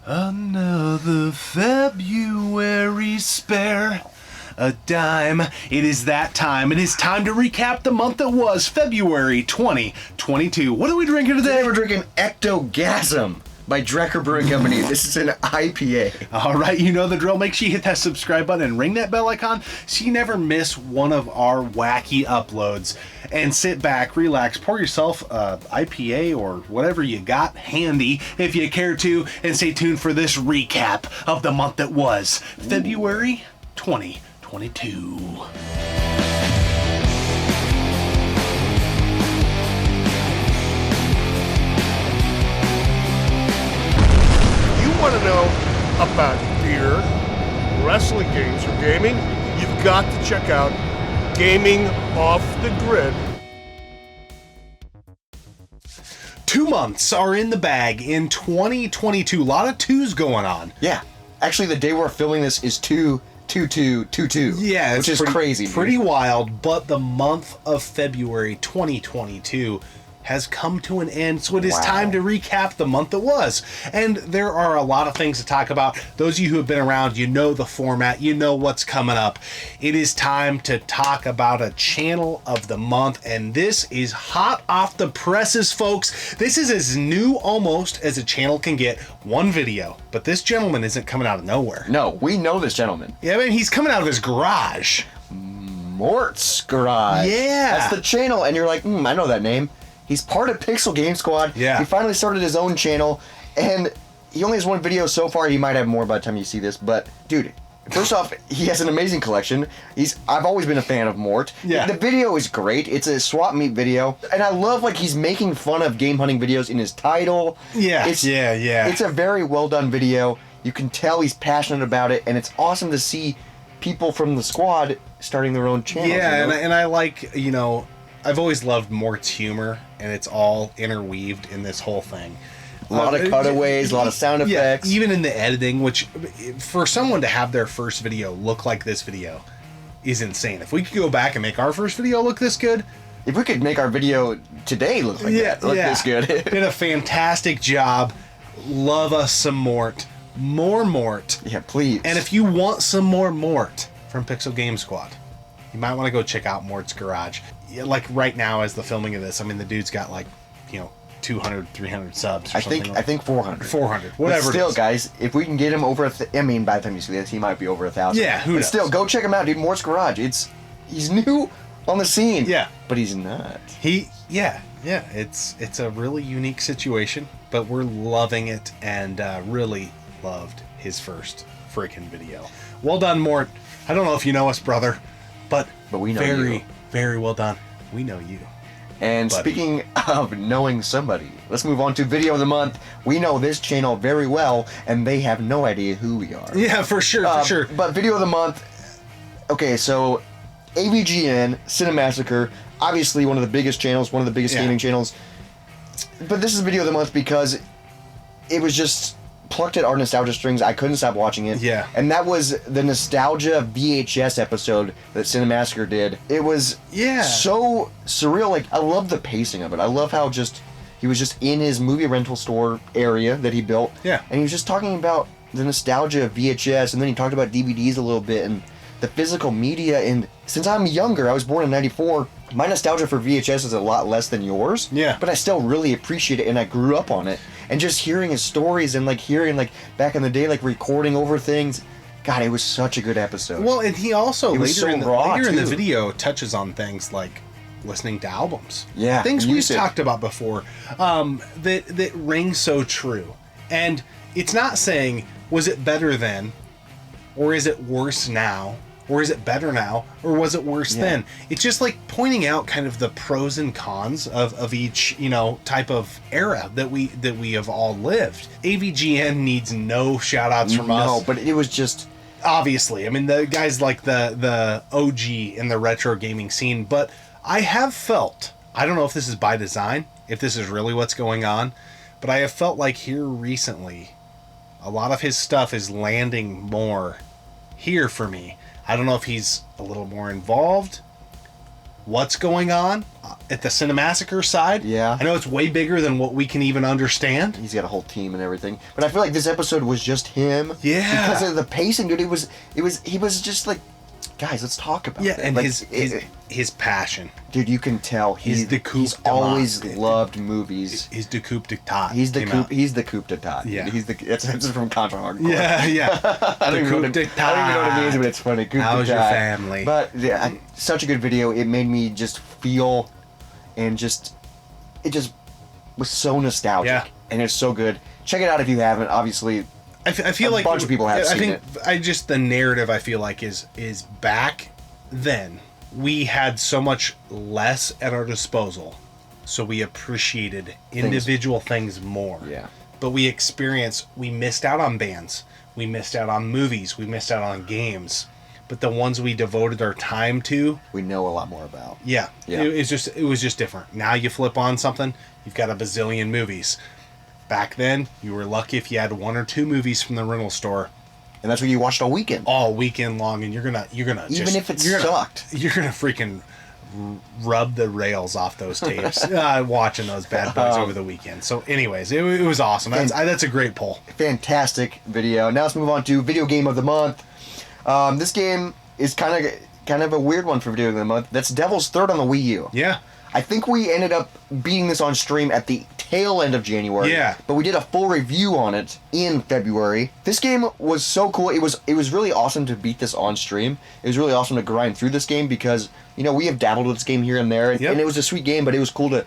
Another February spare a dime. It is that time. It is time to recap the month that was February 2022. What are we drinking today? We're drinking Ectogasm by Drecker Brewing Company. This is an IPA. All right, you know the drill. Make sure you hit that subscribe button and ring that bell icon so you never miss one of our wacky uploads. And sit back, relax, pour yourself a IPA or whatever you got handy if you care to, and stay tuned for this recap of the month that was February 2022. You want to know about beer, wrestling games, or gaming? You've got to check out Gaming Off the Grid. 2 months are in the bag in 2022. A lot of twos going on. Yeah. Actually, the day we're filming this is 2/22/22. Yeah, which is crazy. Pretty wild, but the month of February 2022 has come to an end, so it is time to recap the month that was. And there are a lot of things to talk about. Those of you who have been around, you know the format, you know what's coming up. It is time to talk about a channel of the month, and this is hot off the presses, folks. This is as new almost as a channel can get. One video, but this gentleman isn't coming out of nowhere. No, we know this gentleman. Yeah, I mean, he's coming out of his garage. Mort's Garage. Yeah. That's the channel, and you're like, I know that name. He's part of Pixel Game Squad. Yeah. He finally started his own channel, and he only has one video so far. He might have more by the time you see this, but dude, first off, he has an amazing collection. I've always been a fan of Mort. Yeah. The video is great. It's a swap meet video, and I love he's making fun of game hunting videos in his title. Yeah. It's a very well done video. You can tell he's passionate about it, and it's awesome to see people from the squad starting their own channels. Yeah, you know? and I like, I've always loved Mort's humor, and it's all interweaved in this whole thing. A lot of cutaways, a lot of sound effects. Yeah, even in the editing, which for someone to have their first video look like this video is insane. If we could go back and make our first video look this good. If we could make our video today look like this good. Did a fantastic job. Love us some Mort. More Mort. Yeah, please. And if you want some more Mort from Pixel Game Squad, you might want to go check out Mort's Garage. Like right now, as the filming of this, I mean, the dude's got 200, 300 subs. Or I think 400. 400, whatever. But still, it is. guys, if we can get him over, by the time you see this, he might be over 1,000. Yeah, who knows? Still, go check him out, dude. Mort's Garage. He's new on the scene. Yeah, but he's not. It's a really unique situation, but we're loving it and really loved his first freaking video. Well done, Mort. I don't know if you know us, brother, but we know very, you. very well done. We know you. And buddy. Speaking of knowing somebody, let's move on to Video of the Month. We know this channel very well, and they have no idea who we are. Yeah, for sure. But Video of the Month, okay, so AVGN, Cinemassacre, obviously one of the biggest channels, one of the biggest gaming channels. But this is Video of the Month because it was just plucked at our nostalgia strings. I couldn't stop watching it. Yeah. And that was the nostalgia VHS episode that Cinemassacre did. It was so surreal. I love the pacing of it. I love how he was just in his movie rental store area that he built. Yeah. And he was just talking about the nostalgia of VHS, and then he talked about DVDs a little bit and the physical media. And since I'm younger, I was born in 94, my nostalgia for VHS is a lot less than yours. Yeah. But I still really appreciate it, and I grew up on it. And just hearing his stories and hearing back in the day, recording over things. God, it was such a good episod. Well, and he also later in the too. video touches on things like listening to albums. Yeah. Things we've music. talked about before that ring so true. And it's not saying, was it better then? Or is it worse now? Or is it better now? Or was it worse then? It's just pointing out kind of the pros and cons of each, type of era that we have all lived. AVGN needs no shout outs from us. No, but it was just... Obviously. I mean, the guy's the OG in the retro gaming scene. But I have felt, I don't know if this is by design, if this is really what's going on, but I have felt here recently, a lot of his stuff is landing more here for me. I don't know if he's a little more involved, what's going on at the Cinemassacre side. Yeah. I know it's way bigger than what we can even understand. He's got a whole team and everything. But I feel like this episode was just him. Yeah. Because of the pacing, dude. He was just like, guys, let's talk about Yeah, it. and like, his passion. dude, you can tell he's always loved movies. He's the coup d'etat. He's the coup d'etat. Yeah. That's from Contra Hardcore. Yeah. I don't even know what it means, but it's funny. Coup How's your d'etat. family? But yeah, such a good video. It made me just feel and just it just was so nostalgic. Yeah. And it's so good. Check it out if you haven't. Obviously, I feel like a bunch of people have seen it. I just the narrative I feel like is back then. We had so much less at our disposal, so we appreciated individual things more. Yeah. But we missed out on bands, we missed out on movies, we missed out on games. But the ones we devoted our time to, we know a lot more about. yeah. It was just different. Now you flip on something, you've got a bazillion movies. Back then, you were lucky if you had 1 or 2 movies from the rental store. And that's what you watched all weekend. All weekend long, and you're gonna even if it sucked. You're gonna freaking rub the rails off those tapes watching those bad boys over the weekend. So, anyways, it was awesome. That's a great poll. Fantastic video. Now let's move on to video game of the month. This game is kind of a weird one for video game of the month. That's Devil's Third on the Wii U. Yeah. I think we ended up beating this on stream at the tail end of January. Yeah. But we did a full review on it in February. This game was so cool. It was really awesome to beat this on stream. It was really awesome to grind through this game because, we have dabbled with this game here and there. And it was a sweet game, but it was cool to,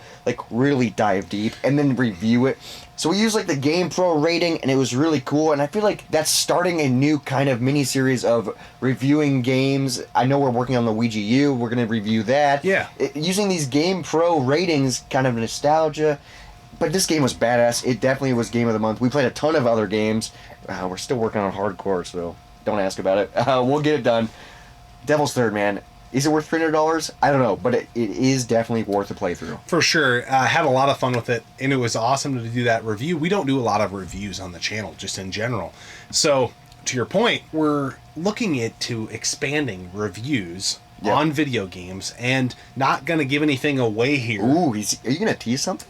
really dive deep and then review it. So we used, the Game Pro rating, and it was really cool. And I feel like that's starting a new kind of mini-series of reviewing games. I know we're working on the Ouija U. We're going to review that. Yeah. Using these Game Pro ratings, kind of nostalgia. But this game was badass. It definitely was Game of the Month. We played a ton of other games. We're still working on hardcore, so don't ask about it. We'll get it done. Devil's Third, man. Is it worth $300? I don't know, but it is definitely worth a playthrough. For sure. Had a lot of fun with it, and it was awesome to do that review. We don't do a lot of reviews on the channel, just in general. So, to your point, we're looking into expanding reviews on video games and not going to give anything away here. Ooh, are you going to tease something?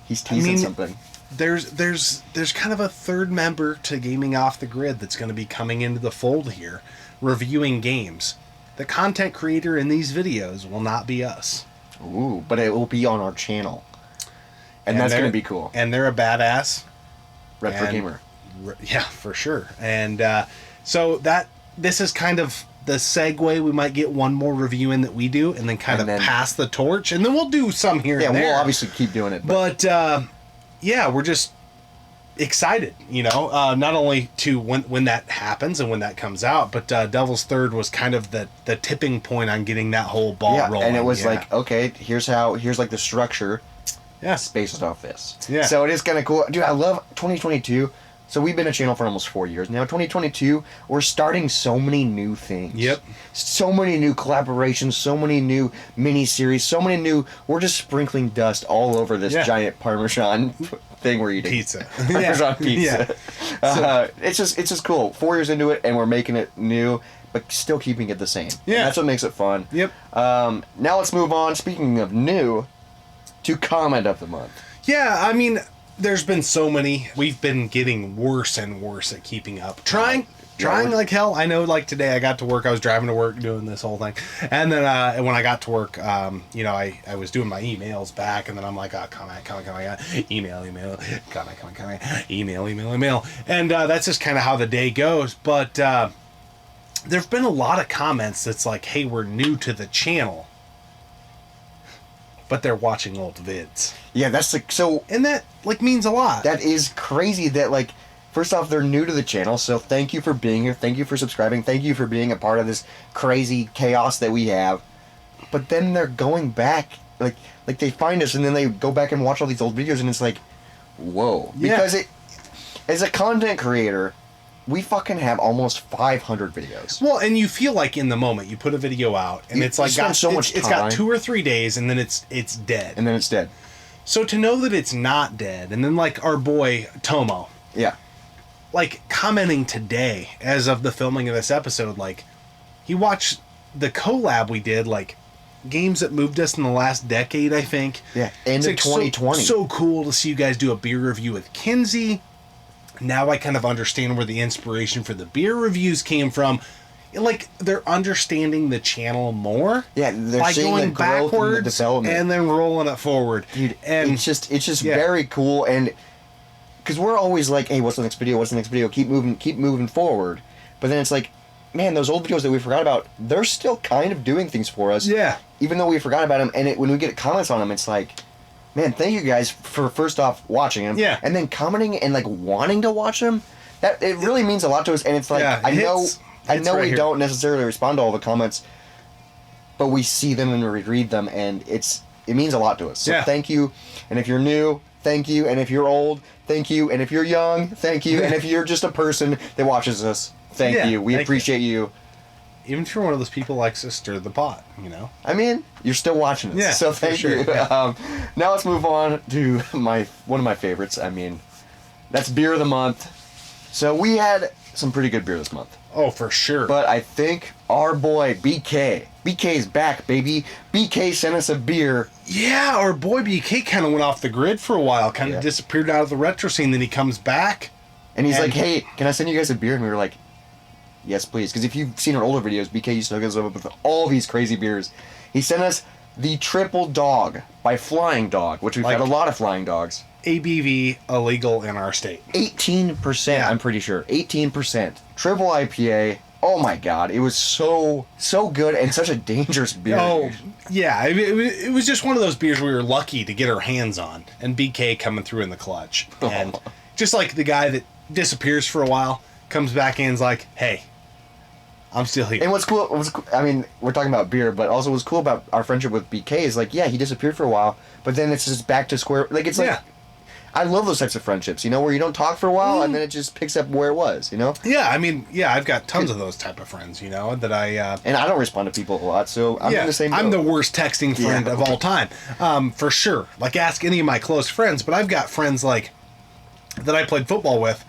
He's teasing something. There's kind of a third member to Gaming Off the Grid that's going to be coming into the fold here, reviewing games. The content creator in these videos will not be us. Ooh, but it will be on our channel. And that's going to be cool. And they're a badass. Retro gamer. Yeah, for sure. And so this is kind of the segue. We might get one more review in that we do and then pass the torch. And then we'll do some here and there. Yeah, we'll obviously keep doing it. But we're just excited, not only to when that happens and when that comes out, but Devil's Third was kind of the tipping point on getting that whole ball rolling. And it was okay, here's the structure. Yes, based off this. Yeah. So it is kind of cool, dude. I love 2022. So we've been a channel for almost 4 years now. 2022, we're starting so many new things. Yep. So many new collaborations, so many new mini-series, so many new... We're just sprinkling dust all over this giant Parmesan thing we're eating. Pizza. Parmesan pizza. Yeah. It's just cool. 4 years into it, and we're making it new, but still keeping it the same. Yeah. And that's what makes it fun. Yep. Now let's move on, speaking of new, to Comment of the Month. Yeah, I mean... There's been so many. We've been getting worse and worse at keeping up. Trying like hell. I know, today I got to work. I was driving to work doing this whole thing. And then when I got to work, I was doing my emails back. And then I'm like, comment. Email, comment. Email. And that's just kind of how the day goes. But there've been a lot of comments that's like, hey, we're new to the channel. But they're watching old vids. Yeah, that's and that means a lot. That is crazy that first off, they're new to the channel, so thank you for being here, thank you for subscribing, thank you for being a part of this crazy chaos that we have. But then they're going back, they find us and then they go back and watch all these old videos and it's like, whoa. Yeah. Because as a content creator, we fucking have almost 500 videos. Well, and you feel like in the moment you put a video out and it's got so much time. It's got 2 or 3 days and then it's dead. And then it's dead. So to know that it's not dead, and then our boy Tomo, yeah, commenting today as of the filming of this episode, he watched the collab we did games that moved us in the last decade, I think. Yeah, end of 2020. So cool to see you guys do a beer review with Kinsey. Now I kind of understand where the inspiration for the beer reviews came from. Like, they're understanding the channel more. Yeah, they're by seeing going the growth and the backwards development. and then rolling it forward. Dude, and it's just very cool, and because we're always like, hey, what's the next video? What's the next video? Keep moving forward. But then it's like, man, those old videos that we forgot about, they're still kind of doing things for us. Yeah. Even though we forgot about them, and when we get comments on them, it's like, man, thank you guys for first off watching them. Yeah. And then commenting and like wanting to watch them. That it really means a lot to us, and it's like I know right we here. don't necessarily respond to all the comments, but we see them and we read them, and it means a lot to us. So thank you. And if you're new, thank you. And if you're old, thank you. And if you're young, thank you. And if you're just a person that watches us, thank you. We appreciate you. Even if you're one of those people like to stir the pot, you know. I mean, you're still watching us. Yeah, so for thank sure. you. Yeah. Now let's move on to one of my favorites. I mean, that's beer of the month. So we had some pretty good beer this month. Oh, for sure. But I think our boy BK's back, baby. BK sent us a beer. Yeah, our boy BK kind of went off the grid for a while, kind of disappeared out of the retro scene. Then he comes back, and he's like, "Hey, can I send you guys a beer?" And we were like, "Yes, please." Because if you've seen our older videos, BK used to hook us up with all these crazy beers. He sent us the Triple Dog by Flying Dog, which we've had a lot of Flying Dogs. ABV illegal in our state. 18%, I'm pretty sure. 18%. Triple IPA. Oh my god, it was so good and such a dangerous beer. Oh, yeah. It was just one of those beers we were lucky to get our hands on. And BK coming through in the clutch. And just like the guy that disappears for a while, comes back in and is like, hey, I'm still here. And what's cool, I mean, we're talking about beer, but also what's cool about our friendship with BK is like, yeah, he disappeared for a while, but then it's just back to square. Like, it's like, I love those types of friendships, you know, where you don't talk for a while and then it just picks up where it was, you know? Yeah, I mean, I've got tons of those type of friends, you know, that I... and I don't respond to people a lot, so I'm in the same boat. I'm the worst texting friend of all time, for sure. Like, ask any of my close friends, but I've got friends, like, that I played football with.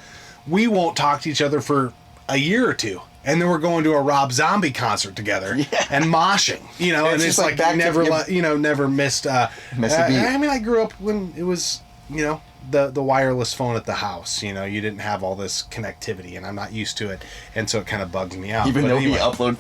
We won't talk to each other for a year or two. And then we're going to a Rob Zombie concert together and moshing, you know, and it's like never missed a beat. I mean, I grew up when it was, you know, the wireless phone at the house, you know, you didn't have all this connectivity, and I'm not used to it, and so it kind of bugs me out. Even though we upload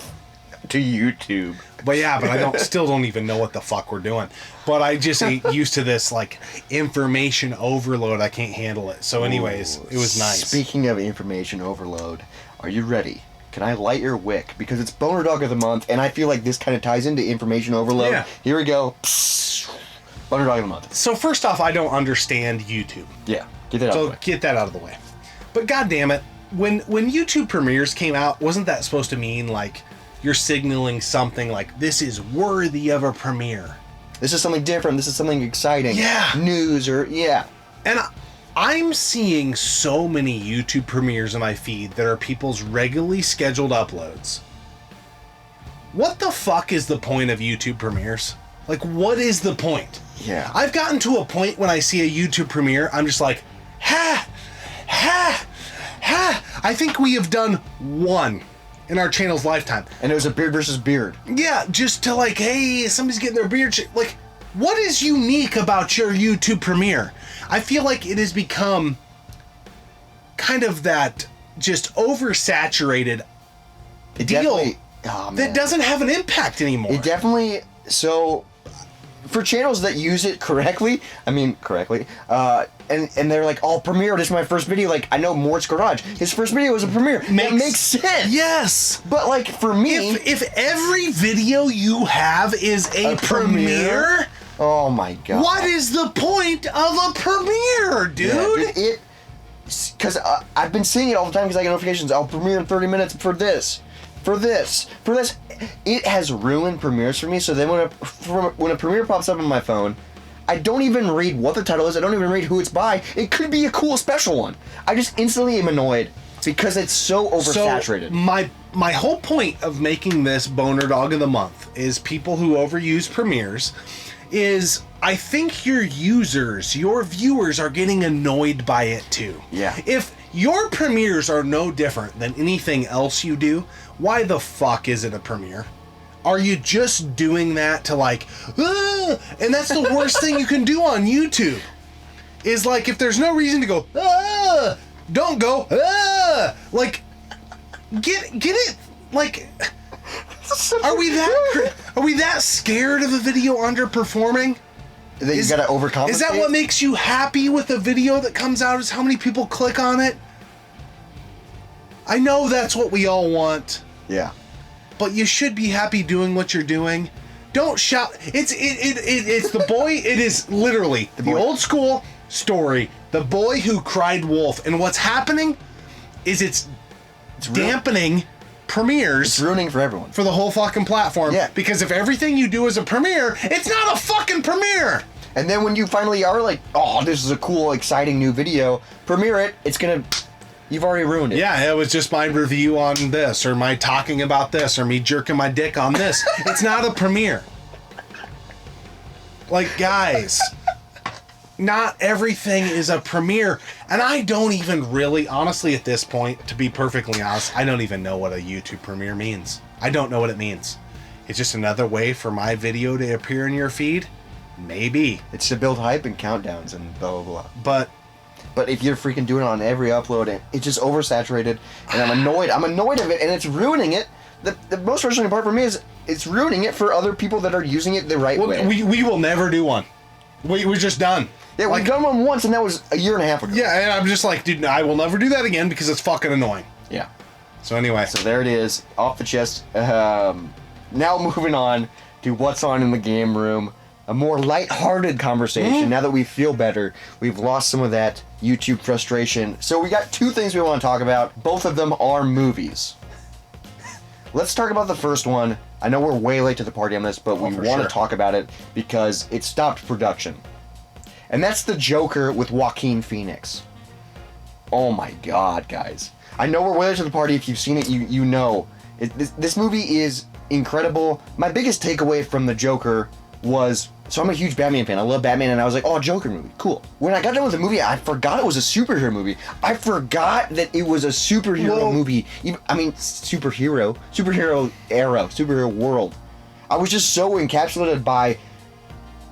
to YouTube. But yeah, but I still don't even know what the fuck we're doing. But I just ain't used to this, like, information overload. I can't handle it. So anyways, it was nice. Speaking of information overload, are you ready? Can I light your wick? Because it's Boner Dog of the Month, and I feel like this kind of ties into information overload. Yeah. Here we go. Boner Dog of the Month. So first off, I don't understand YouTube. Yeah, get that out of the way. So get that out of the way. But goddamn it, when YouTube premieres came out, wasn't that supposed to mean, like, you're signaling something like, this is worthy of a premiere? This is something different. This is something exciting. Yeah. News or, And I'm seeing so many YouTube premieres in my feed that are people's regularly scheduled uploads. What the fuck is the point of YouTube premieres? Like, what is the point? Yeah. I've gotten to a point when I see a YouTube premiere, I'm just like, ha! I think we have done one in our channel's lifetime. And it was a beard versus beard. Yeah, just to like, hey, somebody's getting their beard... Like, what is unique about your YouTube premiere? I feel like it has become kind of that just oversaturated deal that doesn't have an impact anymore. It definitely... So, for channels that use it correctly, and they're like, oh, premiere, this is my first video. Like, I know Mort's Garage. His first video was a premiere. That makes sense. Yes. But, like, for me... If every video you have is a premiere... Oh, my God. What is the point of a premiere, dude? Yeah, because I've been seeing it all the time because I get notifications. I'll premiere in 30 minutes for this. It has ruined premieres for me. So then when a premiere pops up on my phone, I don't even read what the title is. I don't even read who it's by. It could be a cool special one. I just instantly am annoyed because it's so oversaturated. So my whole point of making this Boner Dog of the Month is people who overuse premieres is I think your users, your viewers are getting annoyed by it too. Yeah. If your premieres are no different than anything else you do, why the fuck is it a premiere? Are you just doing that to like, and that's the worst thing you can do on YouTube. Is like, if there's no reason to go, don't go, like, get it, like, are we that scared of a video underperforming? That you gotta overcompensate? Is that what makes you happy with a video that comes out, is how many people click on it? I know that's what we all want. Yeah. But you should be happy doing what you're doing. Don't shout. It's the boy. It is literally the old school story. The boy who cried wolf. And what's happening is it's dampening premieres. It's ruining for everyone. For the whole fucking platform. Yeah. Because if everything you do is a premiere, it's not a fucking premiere. And then when you finally are like, oh, this is a cool, exciting new video, premiere it, it's gonna... You've already ruined it. Yeah, it was just my review on this, or my talking about this, or me jerking my dick on this. It's not a premiere. Like, guys, not everything is a premiere. And I don't even really, honestly, at this point, to be perfectly honest, I don't even know what a YouTube premiere means. I don't know what it means. It's just another way for my video to appear in your feed? Maybe. It's to build hype and countdowns and blah, blah, blah. But if you're freaking doing it on every upload, and it's just oversaturated, and I'm annoyed. I'm annoyed of it, and it's ruining it. The most frustrating part for me is it's ruining it for other people that are using it the right way. We will never do one. We're just done. Yeah, we've done one once, and that was a year and a half ago. Yeah, and I'm just like, dude, I will never do that again because it's fucking annoying. Yeah. So anyway. So there it is, off the chest. Now moving on to what's on in the game room. A more lighthearted conversation. Now that we feel better, we've lost some of that YouTube frustration. So we got two things we want to talk about. Both of them are movies. Let's talk about the first one. I know we're way late to the party on this, but we want to talk about it because it stopped production. And that's The Joker with Joaquin Phoenix. Oh my god, guys. I know we're way late to the party. If you've seen it, you know. This movie is incredible. My biggest takeaway from The Joker was, so I'm a huge Batman fan. I love Batman, and I was like, oh, Joker movie, cool. When I got done with the movie, I forgot it was a superhero movie. I forgot that it was a superhero movie. I mean, superhero era, superhero world. I was just so encapsulated by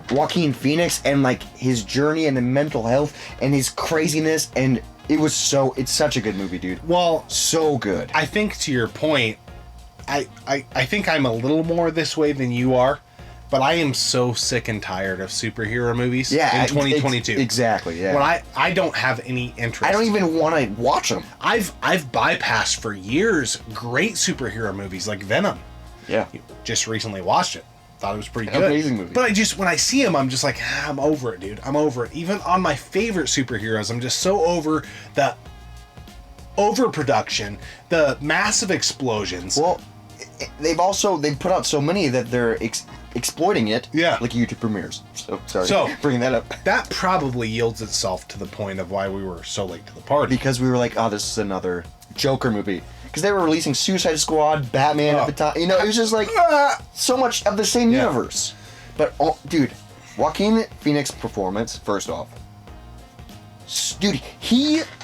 Joaquin Phoenix and like his journey and the mental health and his craziness, and it's such a good movie, dude. Well, so good. I think to your point, I think I'm a little more this way than you are. But I am so sick and tired of superhero movies in 2022. Exactly, yeah. When I don't have any interest. I don't even want to watch them. I've bypassed for years great superhero movies like Venom. Yeah. Just recently watched it. Thought it was pretty good. Amazing movie. But when I see them, I'm just like, I'm over it, dude. I'm over it. Even on my favorite superheroes, I'm just so over the overproduction, the massive explosions. Well, they've put out so many that they're exploiting it, like YouTube premieres. So bringing that up. That probably yields itself to the point of why we were so late to the party. Because we were like, oh, this is another Joker movie. Because they were releasing Suicide Squad, Batman at the time. You know, it was just like so much of the same universe. But dude, Joaquin Phoenix performance. First off, dude,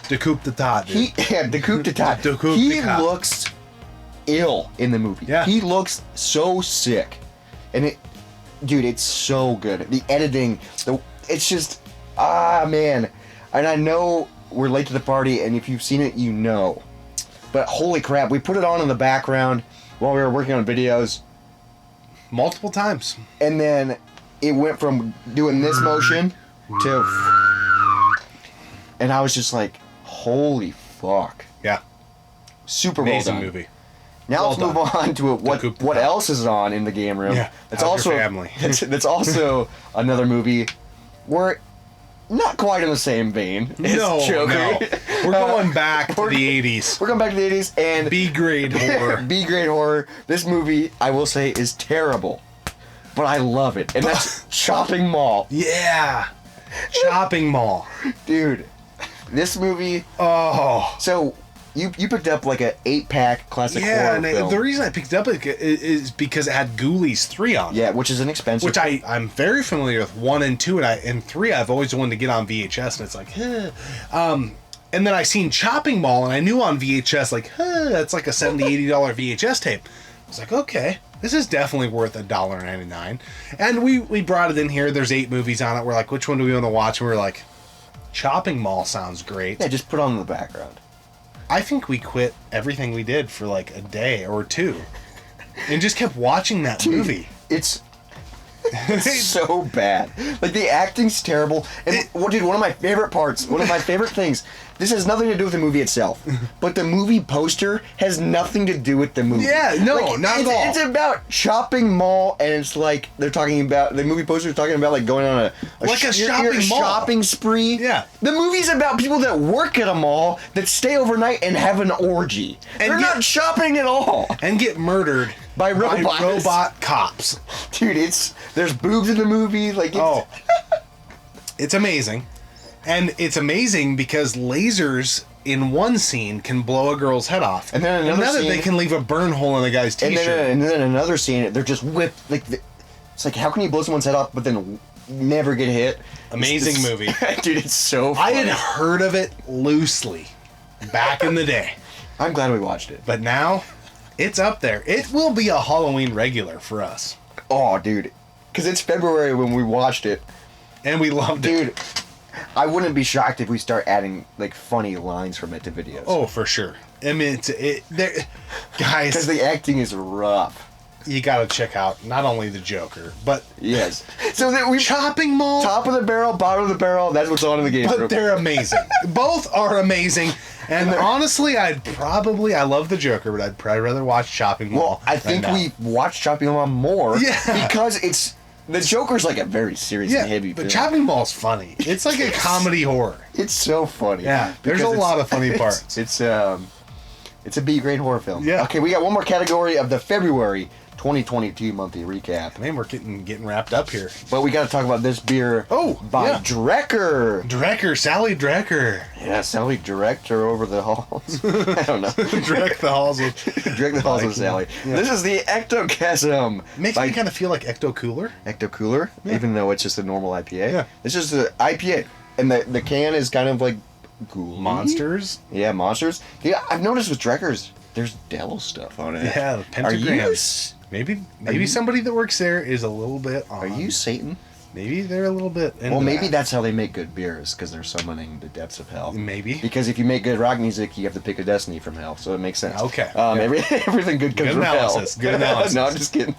the coup d'etat. The coup d'etat. He looks ill in the movie. Yeah. He looks so sick. And it's so good. The editing, it's just, man. And I know we're late to the party, and if you've seen it, you know. But holy crap, we put it on in the background while we were working on videos. Multiple times. And then it went from doing this motion to... And I was just like, holy fuck. Yeah. Super amazing well done. Movie. Now let's move on to what else is on in the game room. Yeah, that's also your family. that's also another movie where not quite in the same vein as Joker. No. We're going back to the 80s. We're going back to the 80s and B-grade horror. B-grade horror. This movie, I will say, is terrible, but I love it, and that's Chopping Mall. Yeah, Chopping Mall, dude. This movie. Oh, so. You picked up like an 8-pack classic horror film. The reason I picked up is because it had Ghoulies 3 on it. Yeah, which is an expensive. Which I'm very familiar with 1 and 2, and 3 I've always wanted to get on VHS, and it's like, and then I seen Chopping Mall, and I knew on VHS, like, that's like a $70, $80 VHS tape. I was like, okay, This is definitely worth $1.99. And we brought it in here. There's 8 movies on it. We're like, which one do we want to watch? And we're like, Shopping Mall sounds great. Yeah, just put on in the background. I think we quit everything we did for like a day or 2 and just kept watching that movie. It's so bad. Like, the acting's terrible. And, dude, one of my favorite parts, one of my favorite things, this has nothing to do with the movie itself, but the movie poster has nothing to do with the movie. Yeah, no, not at all. It's about Shopping Mall, and it's like, they're talking about, the movie poster is talking about, like, going on a shopping spree. Yeah. The movie's about people that work at a mall that stay overnight and have an orgy. And they're not shopping at all. And get murdered by robot cops. Dude, there's boobs in the movie. Like, it's amazing. And it's amazing because lasers in one scene can blow a girl's head off. And then another scene, they can leave a burn hole in a guy's t-shirt. And then another scene, they're just whipped. Like, it's like, how can you blow someone's head off but then never get hit? Amazing movie. Dude, it's so funny. I had heard of it loosely back in the day. I'm glad we watched it. But now, it's up there. It will be a Halloween regular for us. Oh, dude. Because it's February when we watched it. And we loved it. Dude, I wouldn't be shocked if we start adding, like, funny lines from it to videos. Oh, for sure. I mean, guys... Because the acting is rough. You gotta check out not only the Joker, but... Yes. So that we... Shopping Mall... Top of the barrel, bottom of the barrel, that's what's on in the game. But they're amazing. Both are amazing. And honestly, I love the Joker, but I'd probably rather watch Shopping Mall. Well, I think we watched Shopping Mall more. Yeah. Because it's... The Joker's like a very serious and heavy film. But Shopping Mall's funny. It's like a comedy horror. It's so funny. Yeah, there's a lot of funny parts. It's a B-grade horror film. Yeah. Okay, we got one more category of the February 2022 monthly recap. Man, we're getting wrapped up here. But we got to talk about this beer by Drecker. Drecker, Sally Drecker. Yeah, Sally Director over the halls. I don't know. Direct the halls with... Direct the halls with Sally. Yeah. This is the Ectocasm. Makes me kind of feel like Ecto Cooler. Ecto Cooler, even though it's just a normal IPA. Yeah. This is the IPA. And the can is kind of like ghouly. Monsters? Yeah, monsters. Yeah, I've noticed with Dreckers, there's devil stuff on it. Yeah, the pentagrams. Maybe somebody that works there is a little bit on. Are you Satan? Maybe they're a little bit into maybe that's how they make good beers, because they're summoning the depths of hell. Maybe. Because if you make good rock music, you have to pick a destiny from hell, so it makes sense. Okay. Everything good comes from hell. Good analysis. No, I'm just kidding.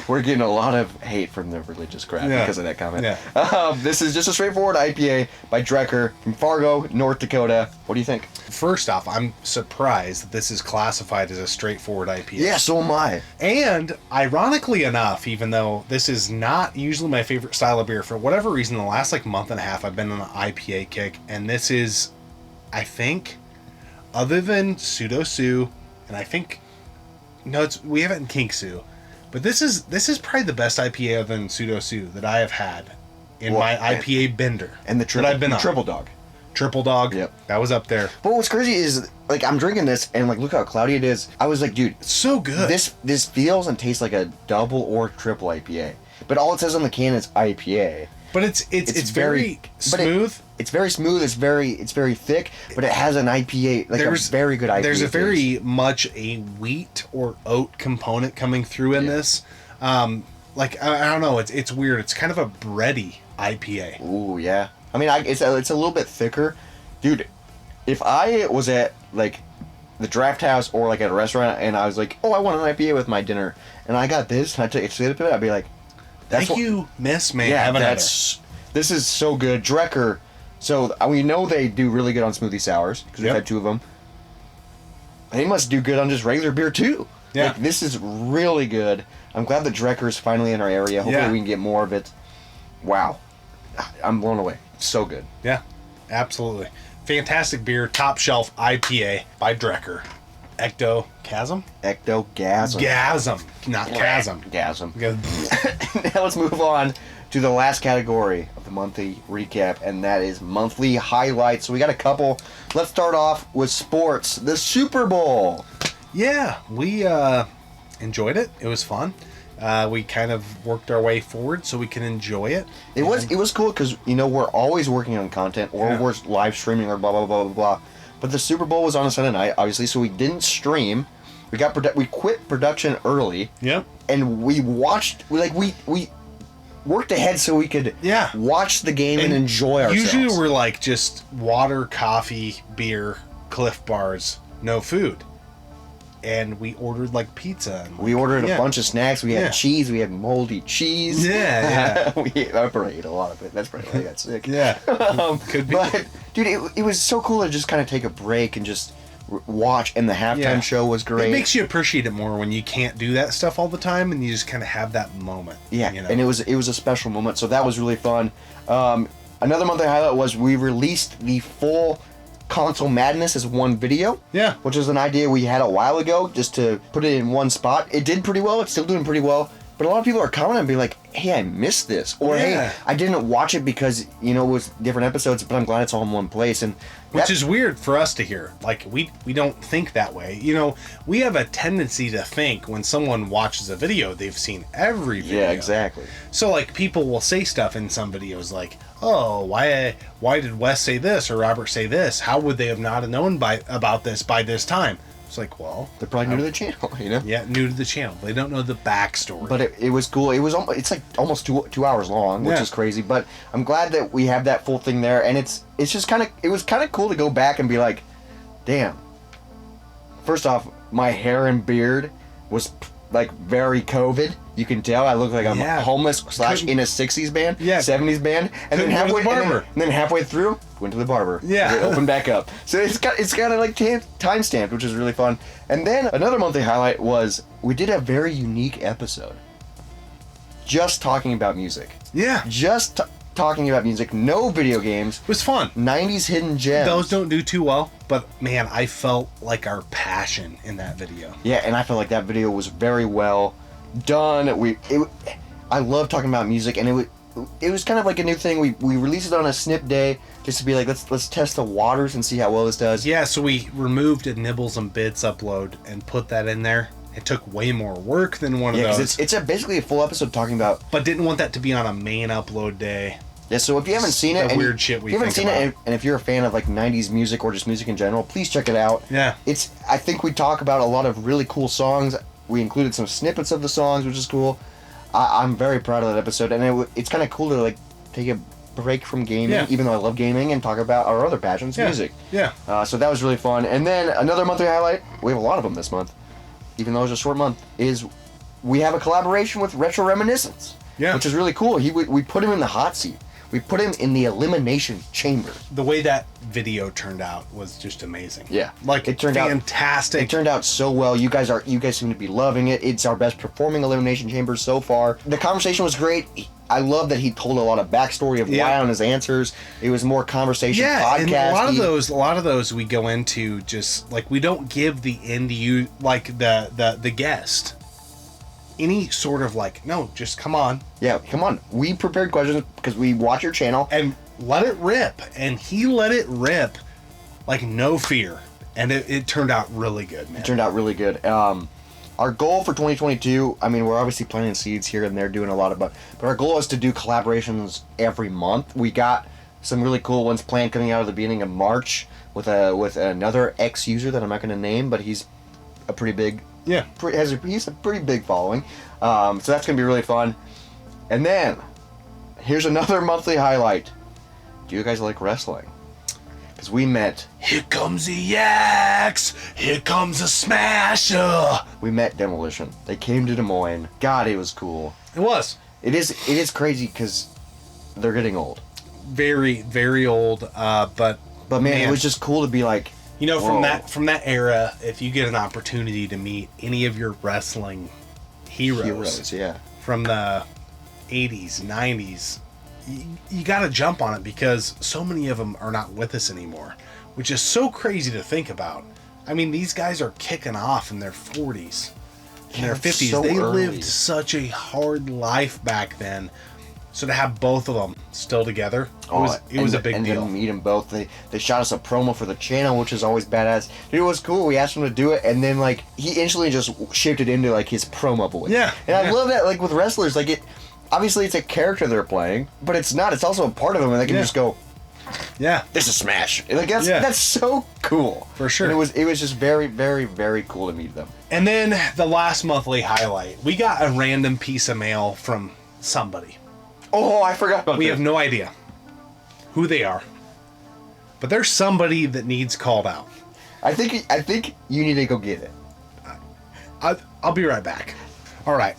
We're getting a lot of hate from the religious crowd because of that comment. Yeah. This is just a straightforward IPA by Drecker from Fargo, North Dakota. What do you think? First off, I'm surprised that this is classified as a straightforward IPA. Yeah, so am I. And ironically enough, even though this is not usually my favorite style of beer, for whatever reason, the last month and a half I've been on an IPA kick, and this is, I think, other than Pseudo Sue, and I think we have it in Kink Sue, but this is probably the best IPA other than Pseudo Sue that I have had in my IPA bender. And the Triple Dog. Triple Dog. Yep. That was up there. But what's crazy is, like, I'm drinking this and, like, look how cloudy it is. I was like, dude, it's so good. This feels and tastes like a double or triple IPA. But all it says on the can is IPA. But it's very smooth. It's very smooth. It's very thick. But it has an IPA, like a very good IPA. There's a very much a wheat or oat component coming through in this. Like I don't know. It's weird. It's kind of a bready IPA. Ooh yeah. I mean, it's a little bit thicker, dude. If I was at like the Draft House or like at a restaurant and I was like, oh, I want an IPA with my dinner, and I got this and I took a sip of it, I'd be like, thank you, miss. May yeah, have another. This is so good. Drecker. So we know they do really good on smoothie sours because we've had 2 of them. They must do good on just regular beer too. Yeah. Like, this is really good. I'm glad that Drecker is finally in our area. Hopefully we can get more of it. Wow. I'm blown away. So good. Yeah, absolutely. Fantastic beer. Top shelf IPA by Drecker. Ectocasm? Ectogasm. Gasm, not chasm. Gasm. Now let's move on to the last category of the monthly recap, and that is monthly highlights. So we got a couple. Let's start off with sports. The Super Bowl. Yeah, we enjoyed it. It was fun. We kind of worked our way forward so we can enjoy it. It was cool because, we're always working on content or we're live streaming or blah, blah, blah, blah, blah. But the Super Bowl was on a Sunday night, obviously, so we didn't stream. We quit production early. Yep. And we watched. We worked ahead so we could watch the game and enjoy ourselves. Usually we're like just water, coffee, beer, Cliff Bars, no food. And we ordered like pizza. And we ordered a bunch of snacks. We had cheese. We had moldy cheese. Yeah. I probably ate a lot of it. That's probably why I got sick. Yeah. Could be. But, dude, it was so cool to just kind of take a break and just watch. And the halftime show was great. It makes you appreciate it more when you can't do that stuff all the time and you just kind of have that moment. Yeah. You know? And it was a special moment. So that was really fun. Another monthly highlight was we released the full Console Madness as one video. Yeah. Which is an idea we had a while ago, just to put it in one spot. It did pretty well. It's still doing pretty well. But a lot of people are commenting and being like, hey, I missed this. Or, hey, I didn't watch it because, it was different episodes, but I'm glad it's all in one place. And which is weird for us to hear. Like, we don't think that way. We have a tendency to think when someone watches a video, they've seen every video. Yeah, exactly. So, like, people will say stuff in some videos like, oh, why did Wes say this or Robert say this? How would they have not known about this by this time? It's like, well, they're probably new to the channel, Yeah, new to the channel. They don't know the backstory. But it was cool. It's like almost 2 hours long, which is crazy. But I'm glad that we have that full thing there, and it's just it was kind of cool to go back and be like, damn. First off, my hair and beard was like very COVID. You can tell I look like I'm homeless / in a 60s band, 70s band, and then halfway through went to the barber. Yeah, it opened back up. So it's kind of like time stamped, which is really fun. And then another monthly highlight was we did a very unique episode, just talking about music. Yeah, just talking about music, no video games. It was fun. 90s hidden gems. Those don't do too well, but man, I felt like our passion in that video. Yeah, and I felt like that video was very well done. I love talking about music, and it was kind of like a new thing. We released it on a snip day just to be like, let's test the waters and see how well this does. Yeah, so we removed a Nibbles and Bits upload and put that in there. It took way more work than one of those. It's basically a full episode talking about. But didn't want that to be on a main upload day. Yeah, so if you haven't seen it, weird shit we if you haven't seen it, and if you're a fan of like 90s music or just music in general, please check it out. Yeah, I think we talk about a lot of really cool songs. We included some snippets of the songs, which is cool. I'm very proud of that episode, and it's kind of cool to like take a break from gaming, even though I love gaming, and talk about our other passions, music. Yeah. So that was really fun. And then another monthly highlight, we have a lot of them this month, even though it's a short month, is we have a collaboration with Retro Reminiscence. Yeah. Which is really cool. We put him in the hot seat. We put him in the elimination chamber. The way that video turned out was just amazing. Yeah. Like, it turned fantastic. It turned out so well. You guys seem to be loving it. It's our best performing elimination chamber so far. The conversation was great. I love that he told a lot of backstory of why on his answers. It was more conversation podcast. And a lot of those we go into just like, we don't give the end you like the guest any sort of like, no, just come on. Yeah, come on. We prepared questions because we watch your channel. And let it rip. And he let it rip like no fear. And it turned out really good, man. It turned out really good. Our goal for 2022, I mean, we're obviously planting seeds here and there, doing a lot of, but our goal is to do collaborations every month. We got some really cool ones planned coming out at the beginning of March with another ex-user that I'm not going to name, but he's a pretty big... Yeah. He's a pretty big following. So that's going to be really fun. And then, here's another monthly highlight. Do you guys like wrestling? Because we met... Here comes the axe! Here comes a smasher! We met Demolition. They came to Des Moines. God, it was cool. It was. It is crazy because they're getting old. Very, very old. But man, it was just cool to be like... from that era, if you get an opportunity to meet any of your wrestling heroes from the 80s, 90s, you got to jump on it because so many of them are not with us anymore, which is so crazy to think about. I mean, these guys are kicking off in their 40s, in their 50s. So they early. lived such a hard life back then. So to have both of them still together, it was a big deal. And to meet them both, they shot us a promo for the channel, which is always badass. Dude, it was cool. We asked him to do it, and then like he instantly just shifted into like his promo voice. Yeah, and I love that. Like with wrestlers, like obviously it's a character they're playing, but it's not. It's also a part of them, and they can just go, Yeah. This is Smash. Like that's so cool. For sure. And it was just very, very, very cool to meet them. And then the last monthly highlight. We got a random piece of mail from somebody. Oh, I forgot about that. We have no idea who they are. But there's somebody that needs called out. I think you need to go get it. I'll be right back. All right.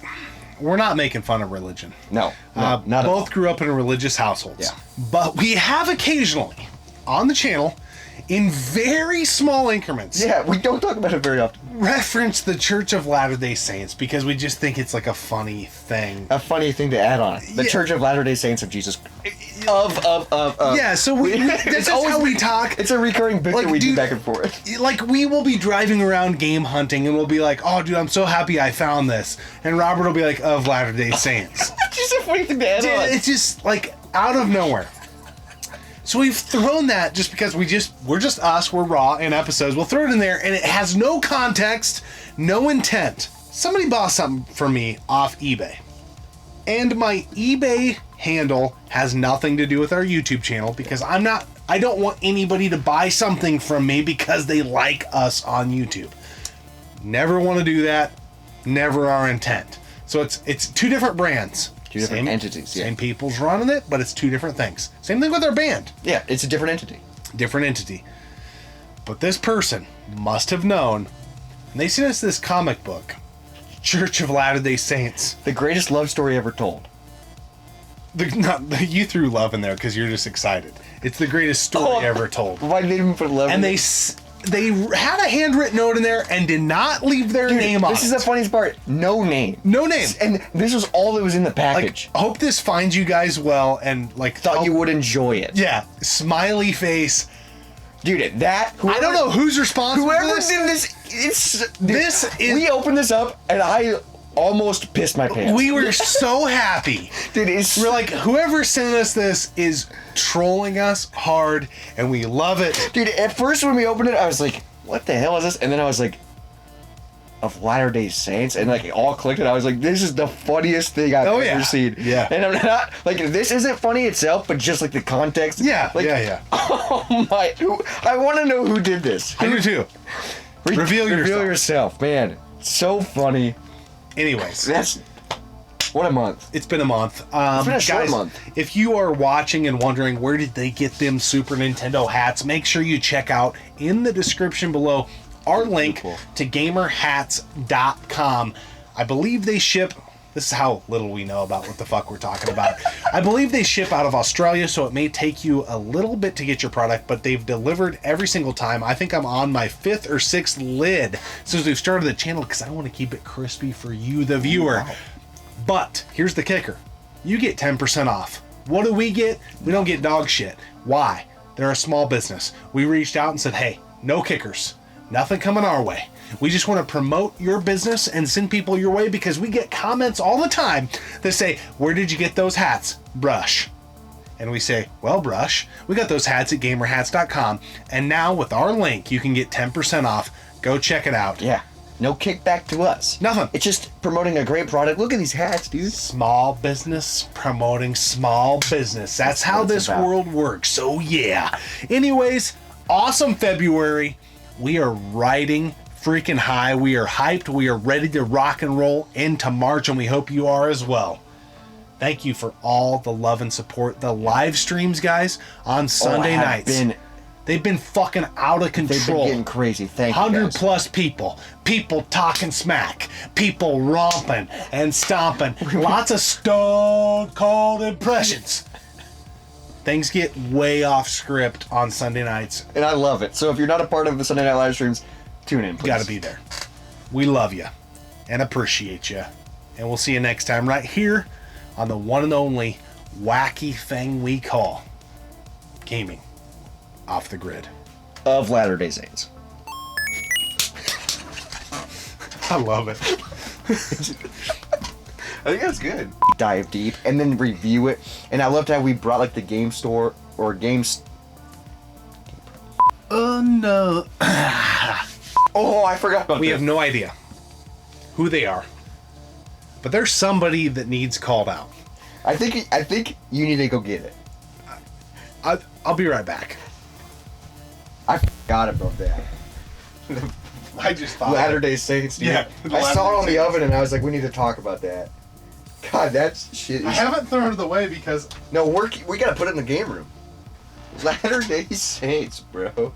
We're not making fun of religion. No, not at all. Both grew up in religious households. Yeah. But we have occasionally on the channel, in very small increments, Yeah, we don't talk about it very often. reference the Church of Latter-day Saints because we just think it's like a funny thing. A funny thing to add on. The Yeah. Church of Latter-day Saints of Jesus. Yeah, so that's how we talk. It's a recurring bit Like, that we do dude, back and forth. Like, we will be driving around game hunting and we'll be like, oh, dude, I'm so happy I found this. And Robert will be like, of Latter-day Saints. It's just a funny thing to add on. It's just, like, out of nowhere. So we've thrown that just because we're just us, we're raw in episodes. We'll throw it in there and it has no context, no intent. Somebody bought something from me off eBay. And my eBay handle has nothing to do with our YouTube channel because I don't want anybody to buy something from me because they like us on YouTube. Never want to do that. Never our intent. So it's two different brands. Two different entities, yeah. Same people's running it, but it's two different things. Same thing with our band. Yeah, it's a different entity. Different entity. But this person must have known, and they sent us this comic book, Church of Latter-day Saints. The greatest love story ever told. You threw love in there because you're just excited. It's the greatest story ever told. Why didn't even put love in And there? they had a handwritten note in there and did not leave their name on it. This is the funniest part. No name. No name. And this was all that was in the package. Like, hope this finds you guys well and like Thought you would enjoy it. Yeah, smiley face. Dude, that... I don't know who's responsible for Whoever this. did this... This is... We opened this up, and I almost pissed my pants. We were so happy. Dude, We're like, whoever sent us this is trolling us hard, and we love it. Dude, at first when we opened it, I was like, what the hell is this? And then I was like, of Latter-day Saints? And like, it all clicked, and I was like, this is the funniest thing I've ever seen. Yeah. And I'm not... Like, this isn't funny itself, but just like the context. Yeah, like, yeah. Oh my... I want to know who did this. I do too. Reveal yourself, man. So funny. Anyways. What a month. It's been a month. It's been a short guys, month. If you are watching and wondering where did they get them Super Nintendo hats, make sure you check out in the description below our link to gamerhats.com. I believe they ship... This is how little we know about what the fuck we're talking about. I believe they ship out of Australia, so it may take you a little bit to get your product, but they've delivered every single time. I think I'm on my 5th or 6th lid since we've started the channel because I want to keep it crispy for you, the viewer. Wow. But here's the kicker. You get 10% off. What do we get? We don't get dog shit. Why? They're a small business. We reached out and said, hey, no kickers. Nothing coming our way. We just want to promote your business and send people your way because we get comments all the time that say, where did you get those hats? Brush. And we say, well, Brush, we got those hats at gamerhats.com. And now with our link, you can get 10% off. Go check it out. Yeah. No kickback to us. Nothing. It's just promoting a great product. Look at these hats, dude. Small business promoting small business. That's how this world works. So yeah. Anyways, awesome February. We are riding freaking high. We are hyped. We are ready to rock and roll into March, and we hope you are as well. Thank you for all the love and support. The live streams, guys, on Sunday nights. They've been fucking out of control. They've been getting crazy. Thank you, 100 guys. plus people. People talking smack. People romping and stomping. Lots of stone cold impressions. Things get way off script on Sunday nights. And I love it. So if you're not a part of the Sunday Night Live streams, tune in, please. Gotta be there. We love you and appreciate you. And we'll see you next time right here on the one and only wacky thing we call gaming off the grid. Of Latter-day Saints. I love it. I think that's good. Dive deep and then review it. And I loved how we brought like the game store or games. Oh no. Oh, I forgot about We this. have no idea who they are. But there's somebody that needs called out. I think you need to go get it. I'll be right back. I forgot about that. I just thought. Latter-day Saints. Dude. Yeah, I saw it on the Latter-day oven and I was like, we need to talk about that. God, that's shit. I haven't thrown it away because No, we gotta put it in the game room. Latter-day Saints, bro.